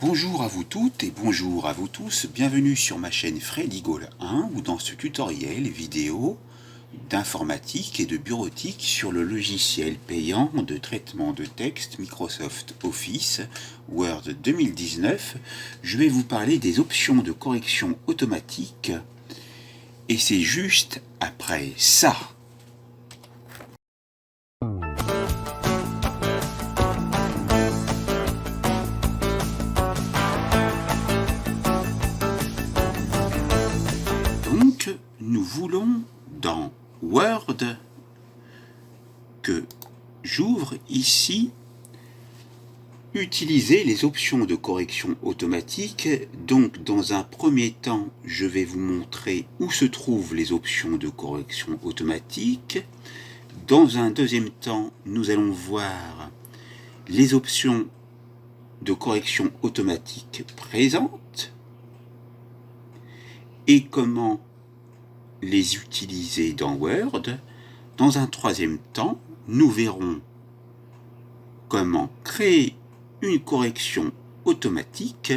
Bonjour à vous toutes et bonjour à vous tous, bienvenue sur ma chaîne Freddy Gaulle 1 ou dans ce tutoriel vidéo d'informatique et de bureautique sur le logiciel payant de traitement de texte Microsoft Office Word 2019. Je vais vous parler des options de correction automatique et c'est juste après ça. Donc, nous voulons dans Word que j'ouvre ici utiliser les options de correction automatique. Donc, dans un premier temps, je vais vous montrer où se trouvent les options de correction automatique. Dans un deuxième temps, nous allons voir les options de correction automatique présentes et comment les utiliser dans Word. Dans un troisième temps, nous verrons comment créer une correction automatique,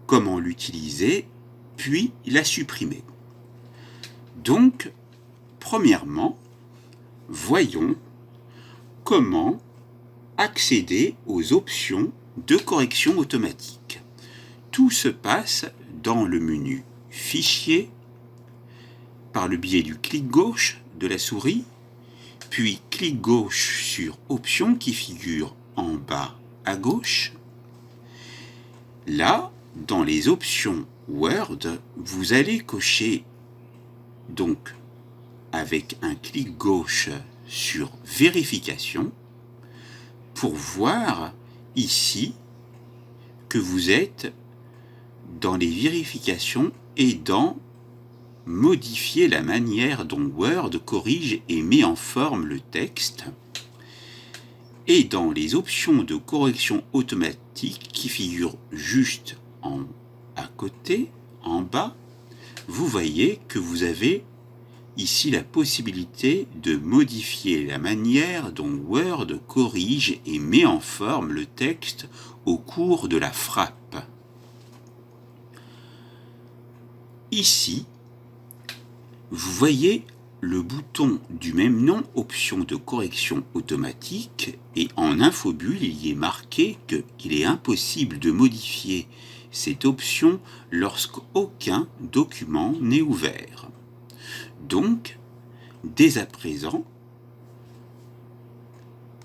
comment l'utiliser, puis la supprimer. Donc, premièrement, voyons comment accéder aux options de correction automatique. Tout se passe dans le menu Fichier, par le biais du clic gauche de la souris, puis clic gauche sur Options qui figure en bas à gauche. Là, dans les options Word, vous allez cocher donc avec un clic gauche sur Vérification pour voir ici que vous êtes dans les vérifications et dans modifier la manière dont Word corrige et met en forme le texte. Et dans les options de correction automatique qui figurent juste à côté, en bas, vous voyez que vous avez ici la possibilité de modifier la manière dont Word corrige et met en forme le texte au cours de la frappe. Ici, vous voyez le bouton du même nom, option de correction automatique, et en infobulle, il y est marqué qu'il est impossible de modifier cette option lorsqu'aucun document n'est ouvert. Donc, dès à présent,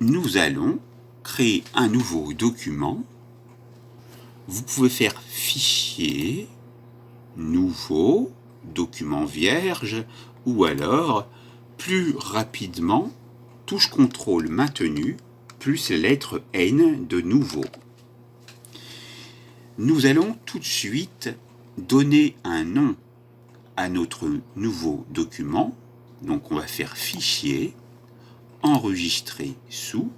nous allons créer un nouveau document. Vous pouvez faire Fichier, Nouveau, document vierge, ou alors, plus rapidement, touche CTRL maintenu, plus la lettre N de nouveau. Nous allons tout de suite donner un nom à notre nouveau document. Donc on va faire Fichier, Enregistrer sous.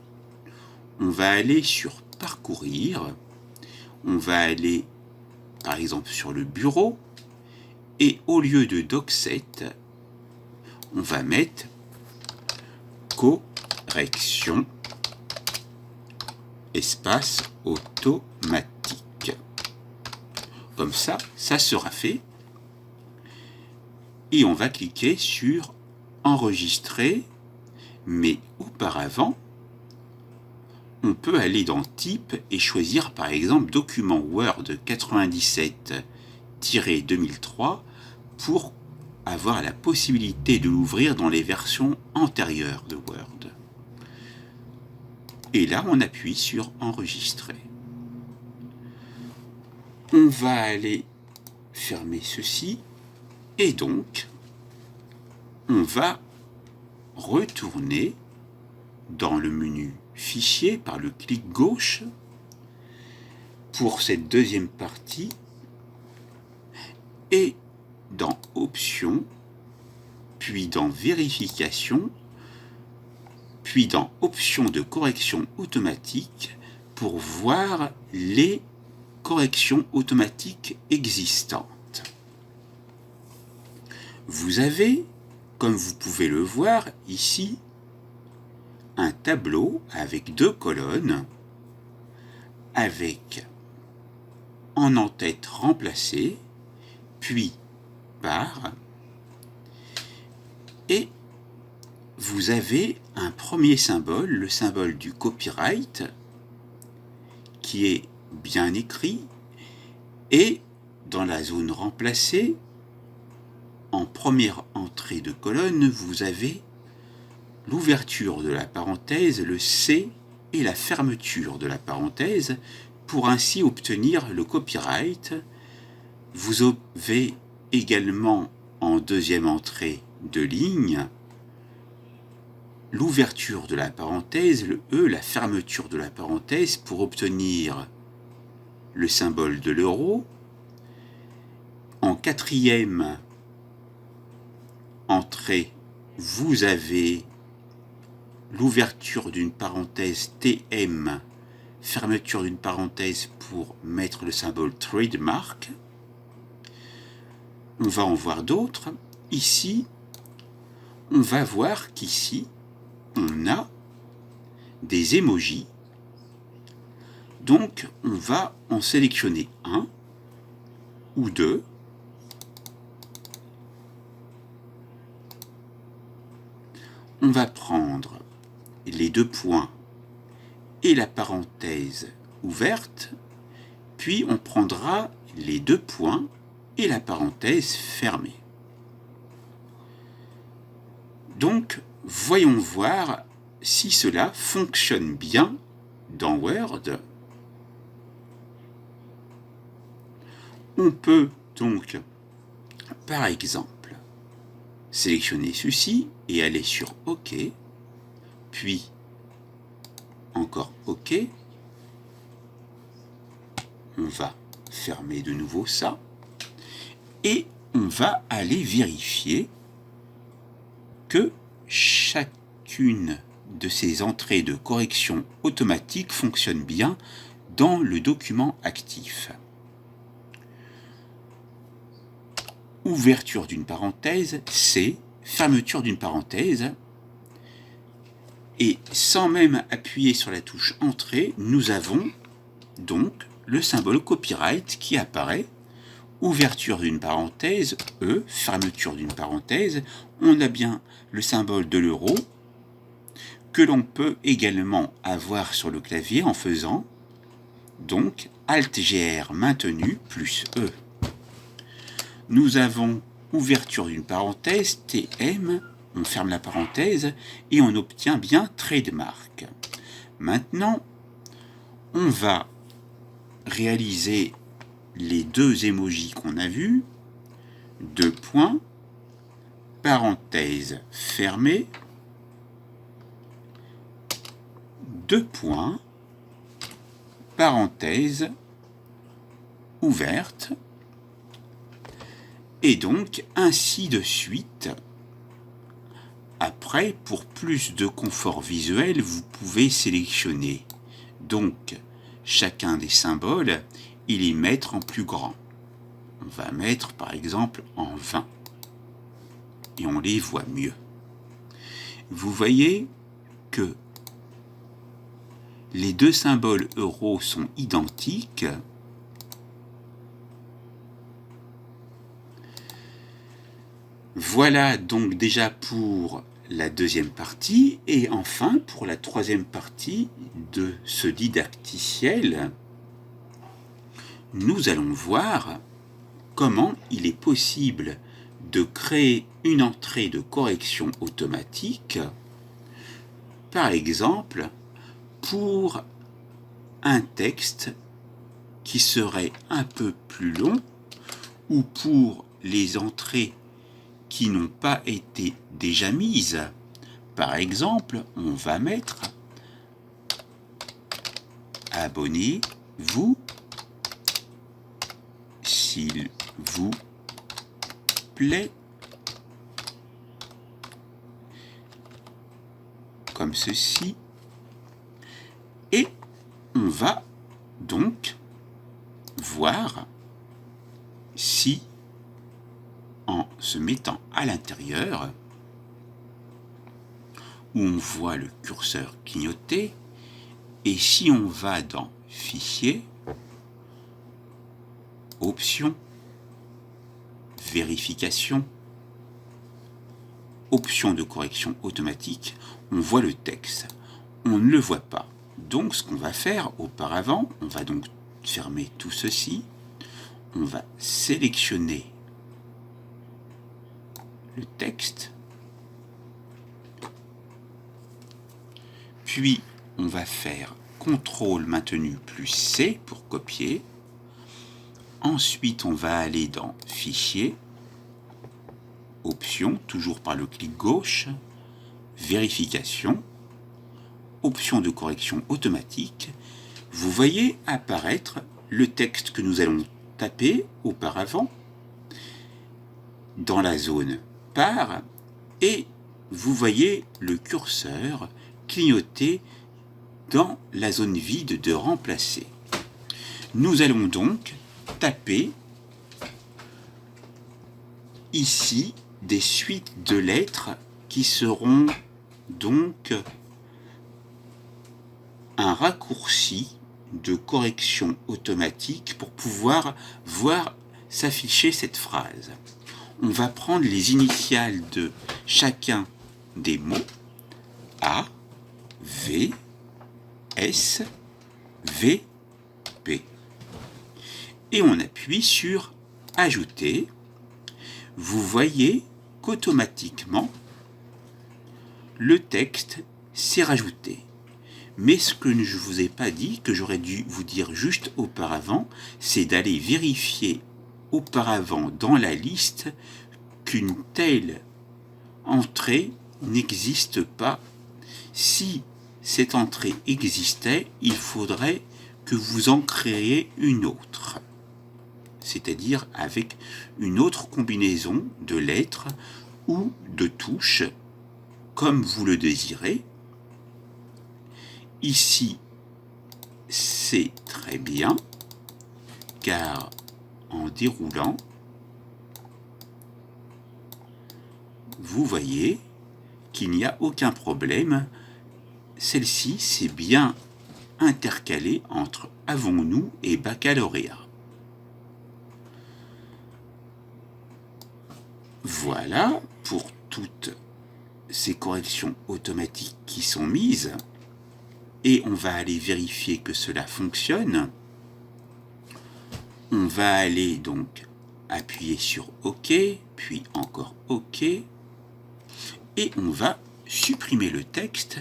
On va aller sur Parcourir. On va aller, par exemple, sur le bureau. Et au lieu de Doc7, on va mettre correction espace automatique. Comme ça, ça sera fait. Et on va cliquer sur Enregistrer, mais auparavant, on peut aller dans Type et choisir par exemple Document Word 97-2003 pour avoir la possibilité de l'ouvrir dans les versions antérieures de Word. Et là, on appuie sur Enregistrer. On va aller fermer ceci et donc, on va retourner dans le menu Fichier par le clic gauche pour cette deuxième partie et dans Options, puis dans Vérification, puis dans Options de correction automatique pour voir les corrections automatiques existantes. Vous avez, comme vous pouvez le voir ici, un tableau avec deux colonnes avec en en-tête remplacée, puis par, et vous avez un premier symbole, le symbole du copyright, qui est bien écrit, et dans la zone remplacée, en première entrée de colonne, vous avez l'ouverture de la parenthèse, le C, et la fermeture de la parenthèse, pour ainsi obtenir le copyright. Vous avez également en deuxième entrée de ligne l'ouverture de la parenthèse, le E, la fermeture de la parenthèse, pour obtenir le symbole de l'euro. En quatrième entrée, vous avez l'ouverture d'une parenthèse TM, fermeture d'une parenthèse pour mettre le symbole trademark. On va en voir d'autres. Ici, on va voir qu'ici, on a des emojis. Donc, on va en sélectionner un ou deux. On va prendre les deux points et la parenthèse ouverte, puis on prendra les deux points et la parenthèse fermée. Donc, voyons voir si cela fonctionne bien dans Word. On peut donc, par exemple, sélectionner ceci et aller sur OK, puis encore OK. On va fermer de nouveau ça et on va aller vérifier que chacune de ces entrées de correction automatique fonctionne bien dans le document actif. Ouverture d'une parenthèse, C, fermeture d'une parenthèse, et sans même appuyer sur la touche Entrée, nous avons donc le symbole copyright qui apparaît. Ouverture d'une parenthèse, E, fermeture d'une parenthèse, on a bien le symbole de l'euro, que l'on peut également avoir sur le clavier en faisant donc Alt-GR maintenu plus E. Nous avons ouverture d'une parenthèse, TM, on ferme la parenthèse et on obtient bien trademark. Maintenant, on va réaliser les deux emojis qu'on a vus, deux points, parenthèse fermée, deux points, parenthèse ouverte, et donc ainsi de suite. Après, pour plus de confort visuel, vous pouvez sélectionner donc chacun des symboles et les mettre en plus grand. On va mettre par exemple en 20 et on les voit mieux. Vous voyez que les deux symboles euro sont identiques. Voilà donc déjà pour la deuxième partie, et enfin pour la troisième partie de ce didacticiel, nous allons voir comment il est possible de créer une entrée de correction automatique, par exemple pour un texte qui serait un peu plus long, ou pour les entrées qui n'ont pas été déjà mises. Par exemple, on va mettre « Abonnez-vous s'il vous plaît », comme ceci, et on va donc voir si, en se mettant à l'intérieur, où on voit le curseur clignoter, et si on va dans Fichier, Option, Vérification, Option de correction automatique, on voit le texte. On ne le voit pas. Donc ce qu'on va faire auparavant, on va donc fermer tout ceci. On va sélectionner le texte. Puis on va faire CTRL maintenu plus C pour copier. Ensuite on va aller dans Fichier, Options, toujours par le clic gauche, Vérification, Option de correction automatique. Vous voyez apparaître le texte que nous allons taper auparavant dans la zone Par et vous voyez le curseur clignoter dans la zone vide de remplacer. Nous allons donc taper ici des suites de lettres qui seront donc un raccourci de correction automatique pour pouvoir voir s'afficher cette phrase. On va prendre les initiales de chacun des mots A, V, S, V, P. Et on appuie sur Ajouter. Vous voyez qu'automatiquement, le texte s'est rajouté. Mais ce que je ne vous ai pas dit, que j'aurais dû vous dire juste auparavant, c'est d'aller vérifier auparavant dans la liste qu'une telle entrée n'existe pas. Si cette entrée existait, il faudrait que vous en créiez une autre, c'est-à-dire avec une autre combinaison de lettres ou de touches, comme vous le désirez. Ici, c'est très bien, car en déroulant, vous voyez qu'il n'y a aucun problème. Celle-ci, c'est bien intercalé entre Avons-nous et Baccalauréat. Voilà pour toutes ces corrections automatiques qui sont mises. Et on va aller vérifier que cela fonctionne. On va aller donc appuyer sur OK, puis encore OK. Et on va supprimer le texte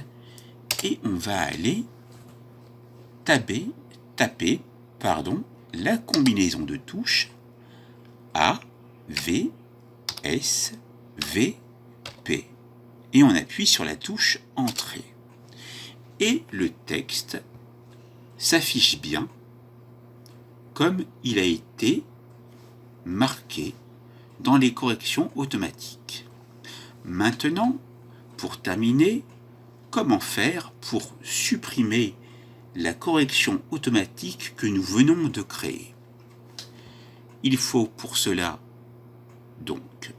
et on va aller taper la combinaison de touches A, V, S, V, P. Et on appuie sur la touche Entrée. Et le texte s'affiche bien comme il a été marqué dans les corrections automatiques. Maintenant, pour terminer, comment faire pour supprimer la correction automatique que nous venons de créer? Il faut pour cela donc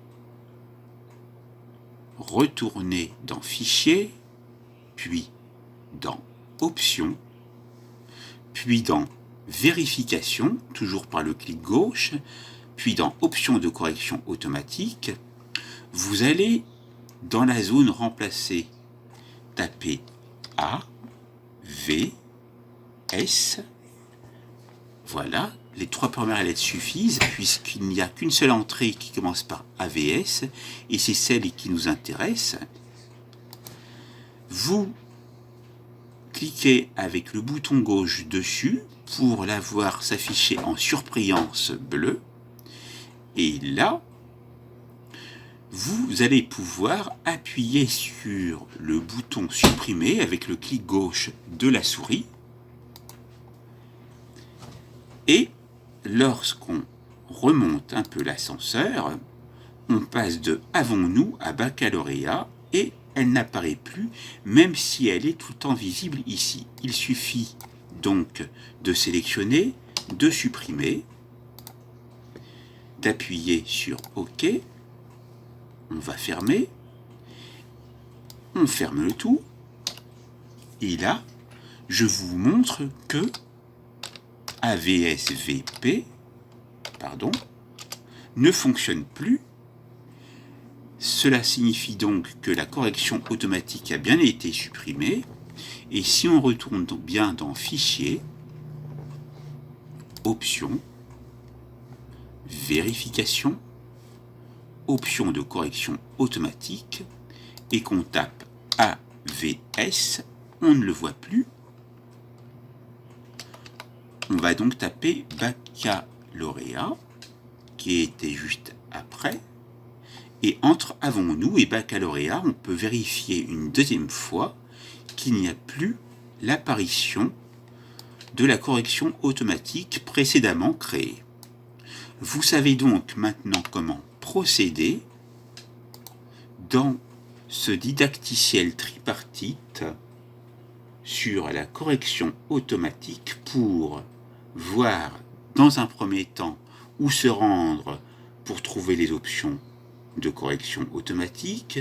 retourner dans Fichier, puis dans Options, puis dans Vérification, toujours par le clic gauche, puis dans Options de correction automatique. Vous allez dans la zone remplacée taper A, V, S. Voilà, les trois premières lettres suffisent puisqu'il n'y a qu'une seule entrée qui commence par AVS et c'est celle qui nous intéresse. Vous cliquez avec le bouton gauche dessus pour la voir s'afficher en surbrillance bleue. Et là, vous allez pouvoir appuyer sur le bouton supprimer avec le clic gauche de la souris. Et lorsqu'on remonte un peu l'ascenseur, on passe de Avons-nous à Baccalauréat et elle n'apparaît plus, même si elle est tout le temps visible ici. Il suffit donc de sélectionner, de supprimer, d'appuyer sur OK. On va fermer. On ferme le tout. Et là, je vous montre que AVSVP ne fonctionne plus. Cela signifie donc que la correction automatique a bien été supprimée. Et si on retourne donc bien dans Fichier, Options, Vérification, Options de correction automatique, et qu'on tape AVS, on ne le voit plus. On va donc taper baccalauréat, qui était juste après. Et entre avons-nous et baccalauréat, on peut vérifier une deuxième fois qu'il n'y a plus l'apparition de la correction automatique précédemment créée. Vous savez donc maintenant comment procéder dans ce didacticiel tripartite sur la correction automatique pour voir dans un premier temps où se rendre pour trouver les options de correction automatique,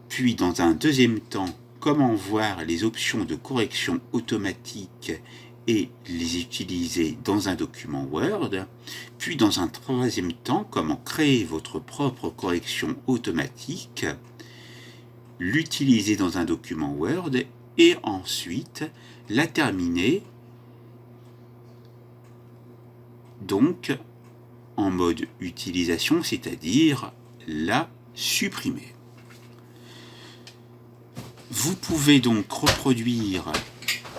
puis dans un deuxième temps comment voir les options de correction automatique et les utiliser dans un document Word, puis dans un troisième temps comment créer votre propre correction automatique, l'utiliser dans un document Word et ensuite la terminer donc en mode utilisation, c'est-à-dire la supprimer. Vous pouvez donc reproduire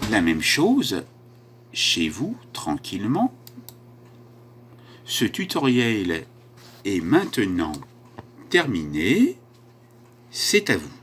la même chose chez vous tranquillement. Ce tutoriel est maintenant terminé. C'est à vous.